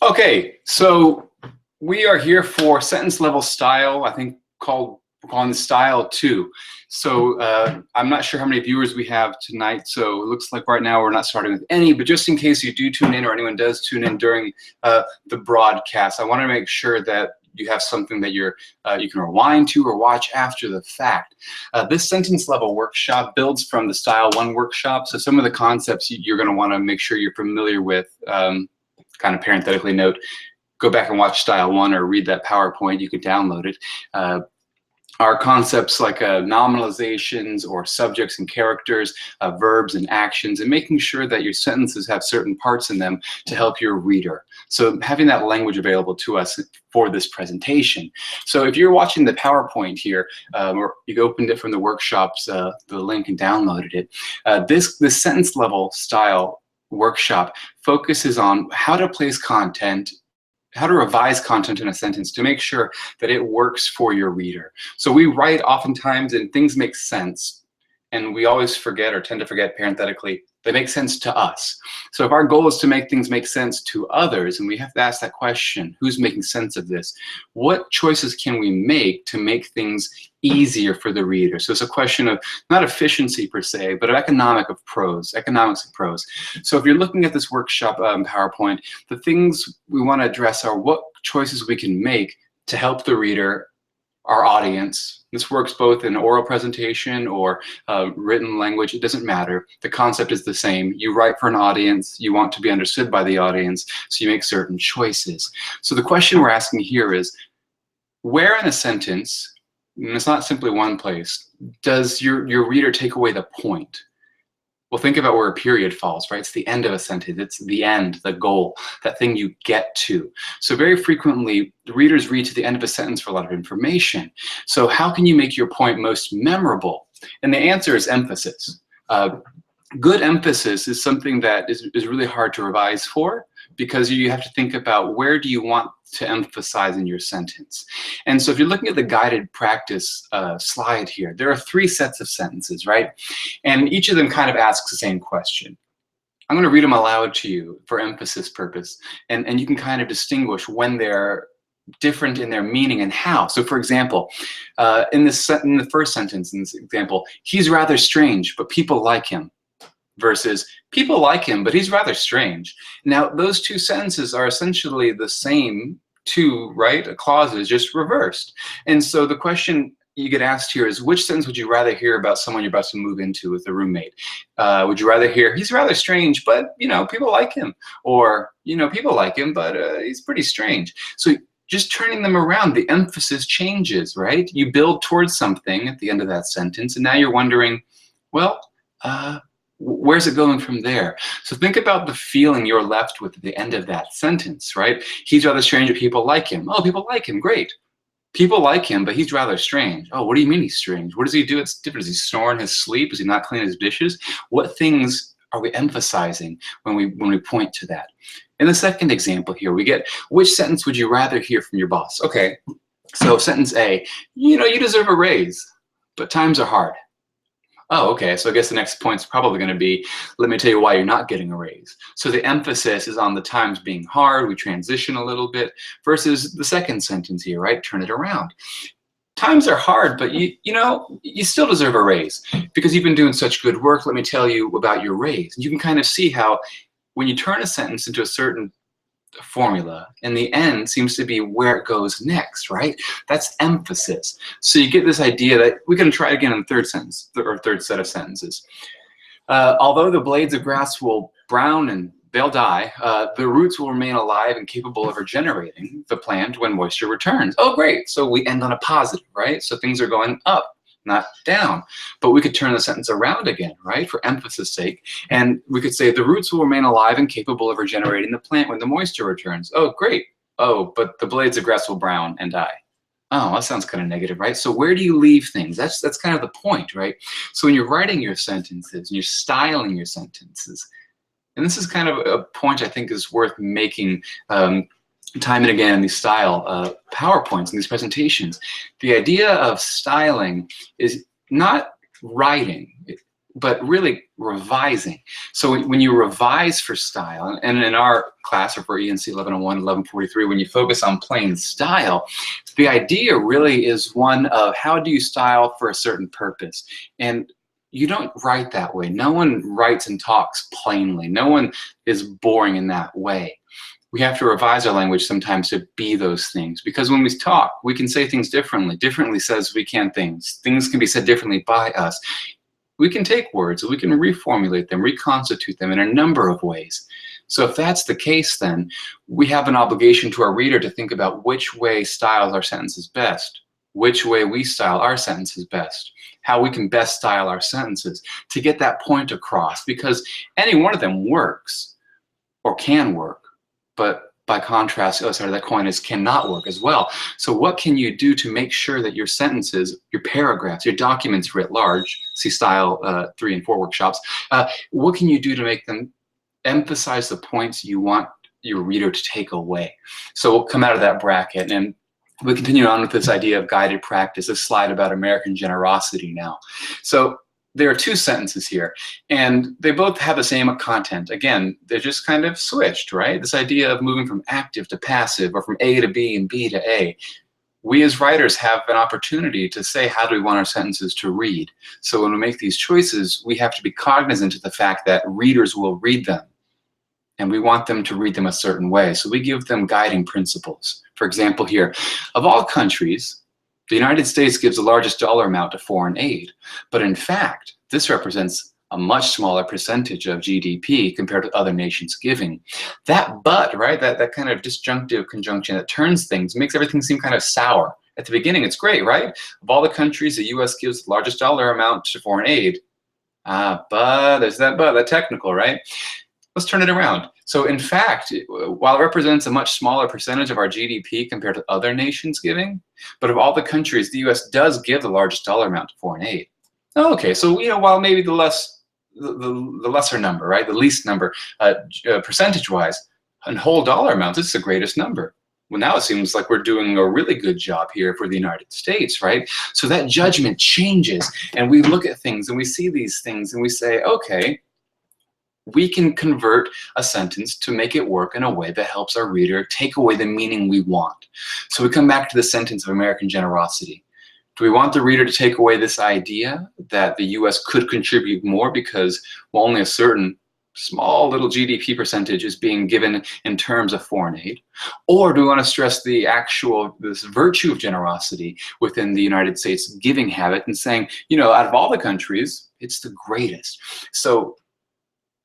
Okay, so we are here for sentence level style, I think we're calling this style 2. So I'm not sure how many viewers we have tonight, so it looks like right now we're not starting with any, but just in case you do tune in or anyone does tune in during the broadcast, I want to make sure that you have something that you can rewind to or watch after the fact. This sentence level workshop builds from the style 1 workshop, so some of the concepts you're going to want to make sure you're familiar with. Kind of parenthetically note, go back and watch style 1 or read that PowerPoint. You could download it. Are concepts like nominalizations or subjects and characters, verbs and actions, and making sure that your sentences have certain parts in them to help your reader. So having that language available to us for this presentation. So if you're watching the PowerPoint here, or you opened it from the workshops, the link, and downloaded it, this sentence level style workshop focuses on how to place content, how to revise content in a sentence to make sure that it works for your reader. So we write oftentimes and things make sense, and we always forget or tend to forget parenthetically, they make sense to us. So if our goal is to make things make sense to others, and we have to ask that question, who's making sense of this? What choices can we make to make things easier for the reader? So it's a question of not efficiency per se, but of economics of prose. So if you're looking at this workshop PowerPoint, the things we want to address are what choices we can make to help the reader, our audience. This works both in oral presentation or written language. It doesn't matter. The concept is the same. You write for an audience. You want to be understood by the audience, so you make certain choices. So the question we're asking here is, where in a sentence, and it's not simply one place, does your reader take away the point? Well, think about where a period falls, right? It's the end of a sentence. It's the end, the goal, that thing you get to. So very frequently, the readers read to the end of a sentence for a lot of information. So how can you make your point most memorable? And the answer is emphasis. Good emphasis is something that is really hard to revise for, because you have to think about where do you want to emphasize in your sentence. And so if you're looking at the guided practice slide here, there are 3 sets of sentences, right? And each of them kind of asks the same question. I'm going to read them aloud to you for emphasis purpose, and you can kind of distinguish when they're different in their meaning and how. So for example, in the first sentence in this example, he's rather strange, but people like him. Versus people like him, but he's rather strange. Now, those 2 sentences are essentially the same 2, right, clauses, just reversed. And so the question you get asked here is, which sentence would you rather hear about someone you're about to move into with a roommate? Would you rather hear, he's rather strange, but, people like him? Or, people like him, but he's pretty strange. So just turning them around, the emphasis changes, right? You build towards something at the end of that sentence, and now you're wondering, well, where's it going from there? So think about the feeling you're left with at the end of that sentence, right? He's rather strange, but people like him. Oh, people like him, great. People like him, but he's rather strange. Oh, what do you mean he's strange? What does he do? It's different. Does he snore in his sleep? Does he not clean his dishes? What things are we emphasizing when we point to that? In the second example here, we get, which sentence would you rather hear from your boss? Okay, so sentence A, you deserve a raise, but times are hard. Oh, okay, so I guess the next point's probably going to be, let me tell you why you're not getting a raise. So the emphasis is on the times being hard. We transition a little bit versus the second sentence here, right? Turn it around. Times are hard, but you still deserve a raise because you've been doing such good work. Let me tell you about your raise. And you can kind of see how when you turn a sentence into a certain formula, and the end seems to be where it goes next, right? That's emphasis. So you get this idea that we're going to try again in the third sentence, or third set of sentences. Although the blades of grass will brown and they'll die, the roots will remain alive and capable of regenerating the plant when moisture returns. Oh, great. So we end on a positive, right? So things are going up, not down. But we could turn the sentence around again, right, for emphasis sake. And we could say the roots will remain alive and capable of regenerating the plant when the moisture returns. Oh, great. Oh, but the blades of grass will brown and die. Oh, that sounds kind of negative, right? So where do you leave things? That's kind of the point, right? So when you're writing your sentences and you're styling your sentences, and this is kind of a point I think is worth making time and again in these style PowerPoints and these presentations. The idea of styling is not writing. but really revising. So when you revise for style, and in our class or for ENC 1101, 1143, when you focus on plain style, the idea really is one of how do you style for a certain purpose. And you don't write that way. No one writes and talks plainly. No one is boring in that way. We have to revise our language sometimes to be those things, because when we talk, we can say things differently. Differently says we can things. Things can be said differently by us. We can take words, we can reformulate them, reconstitute them in a number of ways. So if that's the case, then we have an obligation to our reader to think about which way styles our sentences best, which way we style our sentences best, how we can best style our sentences to get that point across, because any one of them works or can work, but by contrast, the other side of that coin is cannot work as well. So what can you do to make sure that your sentences, your paragraphs, your documents writ large, see style 3 and 4 workshops, what can you do to make them emphasize the points you want your reader to take away? So we'll come out of that bracket and we continue on with this idea of guided practice, this slide about American generosity now. So there are 2 sentences here, and they both have the same content. Again, they're just kind of switched, right? This idea of moving from active to passive, or from A to B and B to A. We as writers have an opportunity to say, how do we want our sentences to read? So when we make these choices, we have to be cognizant of the fact that readers will read them, and we want them to read them a certain way. So we give them guiding principles. For example here, of all countries, the United States gives the largest dollar amount to foreign aid, but in fact, this represents a much smaller percentage of GDP compared to other nations giving. That but, right, that kind of disjunctive conjunction that turns things, makes everything seem kind of sour. At the beginning, it's great, right? Of all the countries, the US gives the largest dollar amount to foreign aid. But there's that but, that technical, right? Let's turn it around. So in fact, while it represents a much smaller percentage of our GDP compared to other nations giving, but of all the countries, the US does give the largest dollar amount to foreign aid. Okay, so while maybe the lesser number, right, the least number percentage-wise, and whole dollar amount, this is the greatest number. Well, now it seems like we're doing a really good job here for the United States, right? So that judgment changes, and we look at things and we see these things and we say, okay, we can convert a sentence to make it work in a way that helps our reader take away the meaning we want. So we come back to the sentence of American generosity. Do we want the reader to take away this idea that the US could contribute more because, well, only a certain small little GDP percentage is being given in terms of foreign aid? Or do we want to stress this virtue of generosity within the United States giving habit and saying, out of all the countries, it's the greatest? So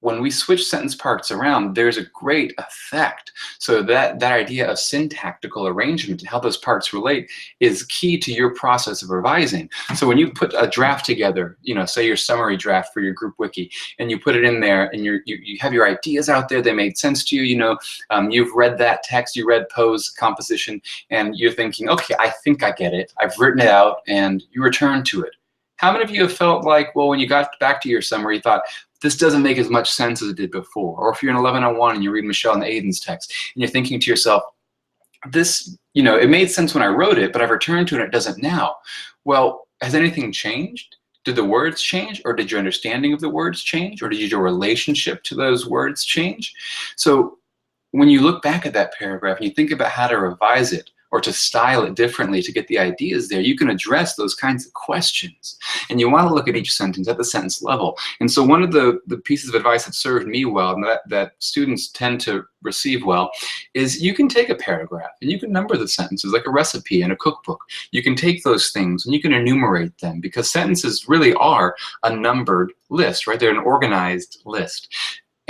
when we switch sentence parts around, there's a great effect. So that idea of syntactical arrangement to how those parts relate is key to your process of revising. So when you put a draft together, say your summary draft for your group wiki, and you put it in there, and you have your ideas out there, they made sense to you, you've read that text, you read Poe's composition, and you're thinking, okay, I think I get it, I've written it out, and you return to it. How many of you have felt like, well, when you got back to your summary, you thought, this doesn't make as much sense as it did before? Or if you're in 1101 and you read Michelle and Aiden's text, and you're thinking to yourself, this, it made sense when I wrote it, but I've returned to it and it doesn't now. Well, has anything changed? Did the words change? Or did your understanding of the words change? Or did your relationship to those words change? So when you look back at that paragraph and you think about how to revise it, or to style it differently to get the ideas there, you can address those kinds of questions. And you want to look at each sentence at the sentence level. And so one of the pieces of advice that served me well, and that students tend to receive well, is you can take a paragraph and you can number the sentences like a recipe in a cookbook. You can take those things and you can enumerate them, because sentences really are a numbered list, right? They're an organized list.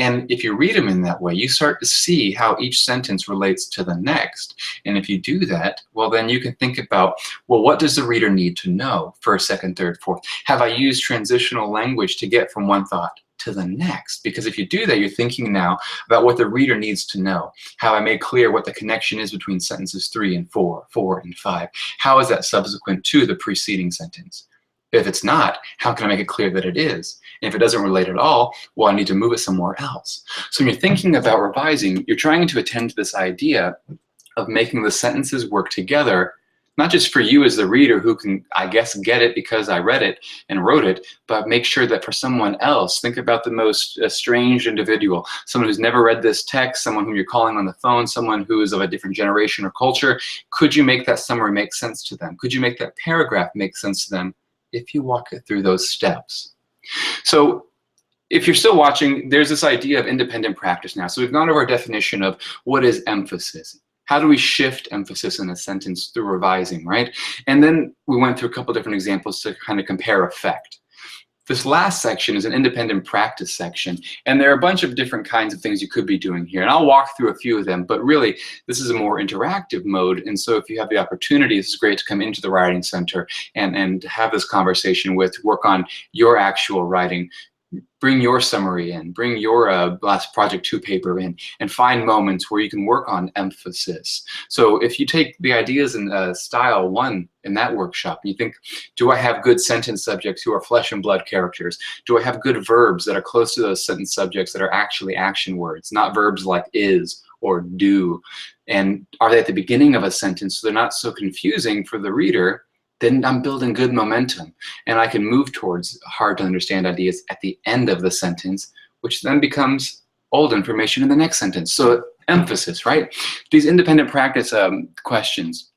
And if you read them in that way, you start to see how each sentence relates to the next. And if you do that, well, then you can think about, well, what does the reader need to know first, second, third, fourth? Have I used transitional language to get from one thought to the next? Because if you do that, you're thinking now about what the reader needs to know. Have I made clear what the connection is between sentences 3 and 4, 4 and 5? How is that subsequent to the preceding sentence? If it's not, how can I make it clear that it is? And if it doesn't relate at all, well, I need to move it somewhere else. So when you're thinking about revising, you're trying to attend to this idea of making the sentences work together, not just for you as the reader who can, I guess, get it because I read it and wrote it, but make sure that for someone else, think about the most estranged individual, someone who's never read this text, someone whom you're calling on the phone, someone who is of a different generation or culture. Could you make that summary make sense to them? Could you make that paragraph make sense to them if you walk it through those steps? So if you're still watching, there's this idea of independent practice now. So we've gone over a definition of what is emphasis. How do we shift emphasis in a sentence through revising, right? And then we went through a couple different examples to kind of compare effect. This last section is an independent practice section, and there are a bunch of different kinds of things you could be doing here. And I'll walk through a few of them, but really this is a more interactive mode. And so if you have the opportunity, it's great to come into the Writing Center and have this conversation work on your actual writing. Bring your summary in, bring your last project 2 paper in, and find moments where you can work on emphasis. So if you take the ideas in style 1 in that workshop, and you think, do I have good sentence subjects who are flesh and blood characters? Do I have good verbs that are close to those sentence subjects that are actually action words, not verbs like is or do? And are they at the beginning of a sentence so they're not so confusing for the reader? Then I'm building good momentum, and I can move towards hard to understand ideas at the end of the sentence, which then becomes old information in the next sentence. So emphasis, right? These independent practice questions.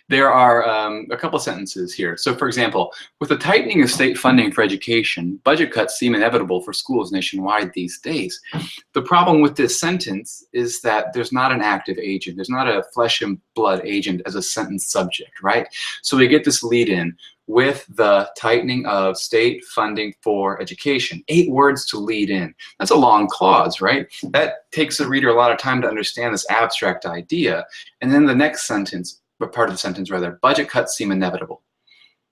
There are a couple sentences here. So for example, with the tightening of state funding for education, budget cuts seem inevitable for schools nationwide these days. The problem with this sentence is that there's not an active agent. There's not a flesh and blood agent as a sentence subject, right? So we get this lead in with the tightening of state funding for education. 8 words to lead in. That's a long clause, right? That takes the reader a lot of time to understand this abstract idea. And then the next sentence, but part of the sentence rather, budget cuts seem inevitable.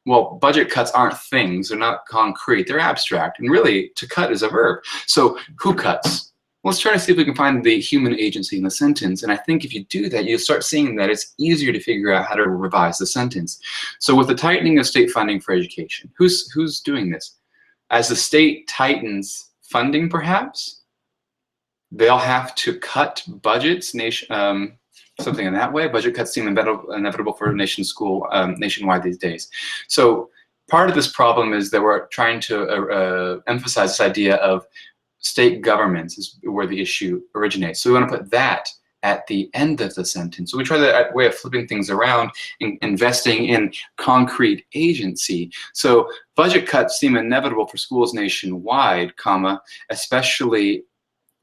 Well, budget cuts aren't things, they're not concrete, they're abstract, and really to cut is a verb. So who cuts? Well, let's try to see if we can find the human agency in the sentence, and I think if you do that, you'll start seeing that it's easier to figure out how to revise the sentence. So with the tightening of state funding for education, who's doing this? As the state tightens funding, perhaps, they'll have to cut budgets, something in that way. Budget cuts seem inevitable for nationwide these days. So part of this problem is that we're trying to emphasize this idea of state governments is where the issue originates. So we want to put that at the end of the sentence. So we try that way of flipping things around and investing in concrete agency. So budget cuts seem inevitable for schools nationwide, comma, especially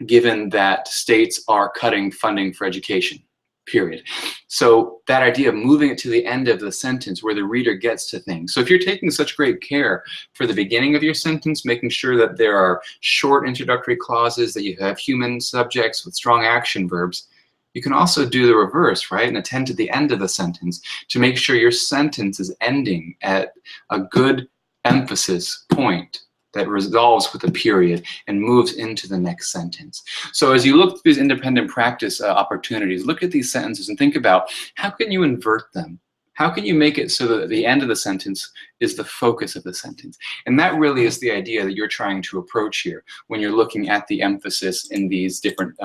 given that states are cutting funding for education. Period. So that idea of moving it to the end of the sentence where the reader gets to things. So if you're taking such great care for the beginning of your sentence, making sure that there are short introductory clauses, that you have human subjects with strong action verbs, you can also do the reverse, right? And attend to the end of the sentence to make sure your sentence is ending at a good emphasis point that resolves with a period and moves into the next sentence. So as you look through these independent practice opportunities, look at these sentences and think about how can you invert them? How can you make it so that the end of the sentence is the focus of the sentence? And that really is the idea that you're trying to approach here when you're looking at the emphasis in these different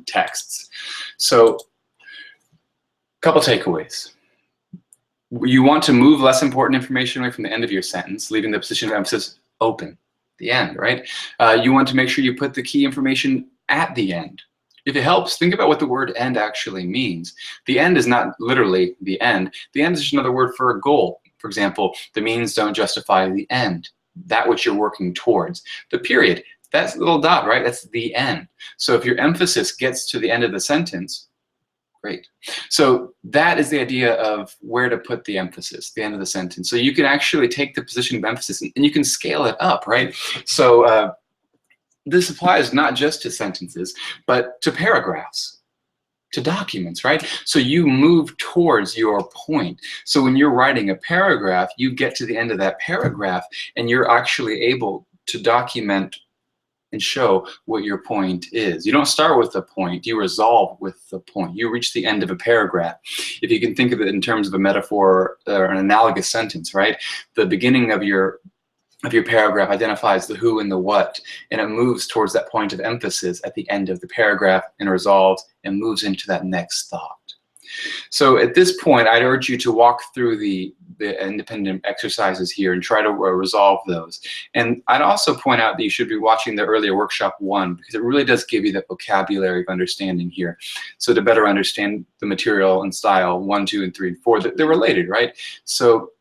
texts. So a couple takeaways. You want to move less important information away from the end of your sentence, leaving the position of emphasis open, the end, right? You want to make sure you put the key information at the end. If it helps, think about what the word end actually means. The end is not literally the end. The end is just another word for a goal. For example, the means don't justify the end, that which you're working towards. The period, that's the little dot, right? That's the end. So if your emphasis gets to the end of the sentence, great. So that is the idea of where to put the emphasis, the end of the sentence. So you can actually take the position of emphasis and you can scale it up, right? So this applies not just to sentences, but to paragraphs, to documents, right? So you move towards your point. So when you're writing a paragraph, you get to the end of that paragraph and you're actually able to document and show what your point is. You don't start with the point, you resolve with the point. You reach the end of a paragraph. If you can think of it in terms of a metaphor or an analogous sentence, right? The beginning of your paragraph identifies the who and the what, and it moves towards that point of emphasis at the end of the paragraph and resolves and moves into that next thought. So at this point, I'd urge you to walk through the independent exercises here and try to resolve those. And I'd also point out that you should be watching the earlier workshop 1, because it really does give you that vocabulary of understanding here. So to better understand the material and style 1, 2, and 3, and 4, they're related, right? So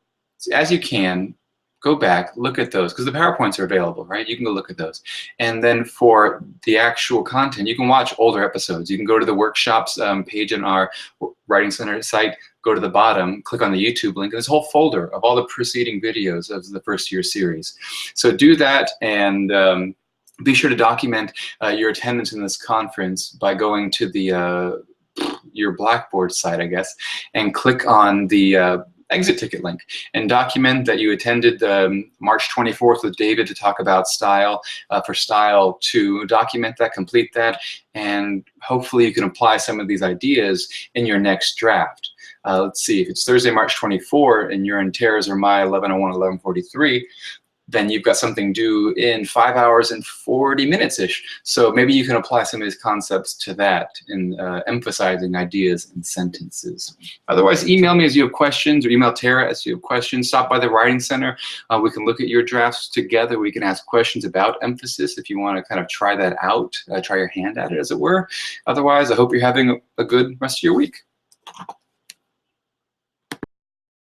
as you can, go back, look at those, because the PowerPoints are available, right? You can go look at those. And then for the actual content, you can watch older episodes. You can go to the workshops page on our Writing Center site, go to the bottom, click on the YouTube link, and there's a whole folder of all the preceding videos of the first year series. So do that, and be sure to document your attendance in this conference by going to the your Blackboard site, I guess, and click on the exit ticket link and document that you attended March 24th with David to talk about style for style 2. Document that, complete that, and hopefully you can apply some of these ideas in your next draft. Let's see, if it's Thursday, March 24 and you're in Tara's or my 11:01, 11:43, then you've got something due in 5 hours and 40 minutes-ish. So maybe you can apply some of these concepts to that in emphasizing ideas and sentences. Otherwise, email me as you have questions, or email Tara as you have questions. Stop by the Writing Center. We can look at your drafts together. We can ask questions about emphasis if you want to kind of try that out, try your hand at it, as it were. Otherwise, I hope you're having a good rest of your week.